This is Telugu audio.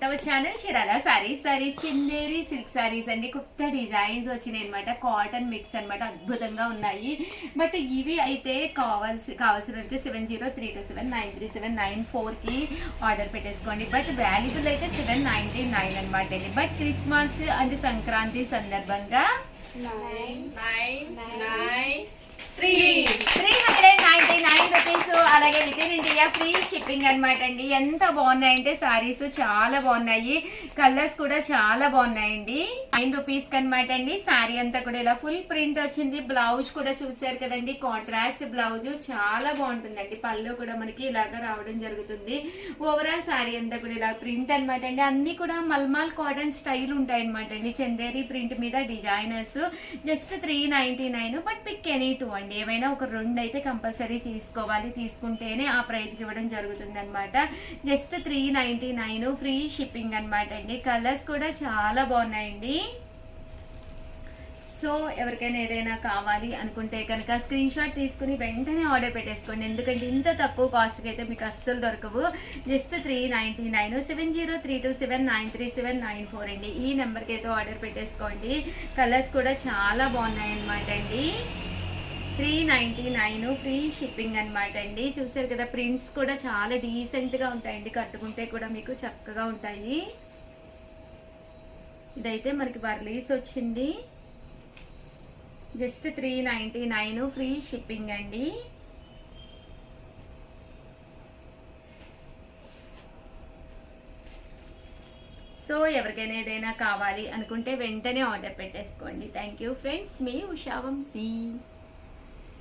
తమ ఛానల్ చీరాల సారీస్ చిందేరి సిల్క్ సారీస్ అండి. కొత్త డిజైన్స్ వచ్చినాయి అనమాట. కాటన్ మిక్స్ అనమాట, అద్భుతంగా ఉన్నాయి. బట్ ఇవి అయితే కావాల్సిన 703279937994కి ఆర్డర్ పెట్టేసుకోండి. బట్ వాల్యుబుల్ అయితే 799 అనమాట అండి. బట్ క్రిస్మస్ అండ్ సంక్రాంతి సందర్భంగా 399 రూపీస్. అలాగే with in India free shipping అనమాట అండి. ఎంత బాగున్నాయంటే సారీస్ చాలా బాగున్నాయి, కలర్స్ కూడా చాలా బాగున్నాయండి. 9 రూపీస్ అనమాట అండి. సారీ అంతా కూడా ఇలా ఫుల్ ప్రింట్ వచ్చింది. బ్లౌజ్ కూడా చూసారు కదండి, కాంట్రాస్ట్ బ్లౌజ్ చాలా బాగుంటుందండి. పళ్ళు కూడా మనకి ఇలాగా రావడం జరుగుతుంది. ఓవరాల్ సారీ అంతా కూడా ఇలా ప్రింట్ అనమాట అండి. అన్ని కూడా మల్మాల్ కాటన్ స్టైల్ ఉంటాయి అనమాట అండి. చందేరి ప్రింట్ మీద designers. Just 399. But pick any 2 అండి. ఏమైనా ఒక 2 అయితే కంపల్సరీ తీసుకోవాలి, తీసుకుంటేనే ఆ ప్రైజ్కి ఇవ్వడం జరుగుతుంది అనమాట. జస్ట్ 399 ఫ్రీ షిప్పింగ్ అనమాట అండి. కలర్స్ కూడా చాలా బాగున్నాయండి. సో ఎవరికైనా ఏదైనా కావాలి అనుకుంటే కనుక స్క్రీన్ షాట్ తీసుకుని వెంటనే ఆర్డర్ పెట్టేసుకోండి. ఎందుకంటే ఇంత తక్కువ కాస్ట్కి అయితే మీకు అస్సలు దొరకవు. జస్ట్ 399 703279937994 అండి. ఈ నెంబర్కి అయితే ఆర్డర్ పెట్టేసుకోండి. కలర్స్ కూడా చాలా బాగున్నాయి అనమాట అండి. 399 ఫ్రీ షిప్పింగ్ అనమాట అండి. చూసారు కదా, ప్రింట్స్ కూడా చాలా డీసెంట్గా ఉంటాయండి. కట్టుకుంటే కూడా మీకు చక్కగా ఉంటాయి. ఇదైతే మనకి వర్లీస్ వచ్చింది. జస్ట్ 399 ఫ్రీ షిప్పింగ్ అండి. సో ఎవరికైనా ఏదైనా కావాలి అనుకుంటే వెంటనే ఆర్డర్ పెట్టేసుకోండి. థ్యాంక్ యూ ఫ్రెండ్స్, మీ ఉషా వంశీ.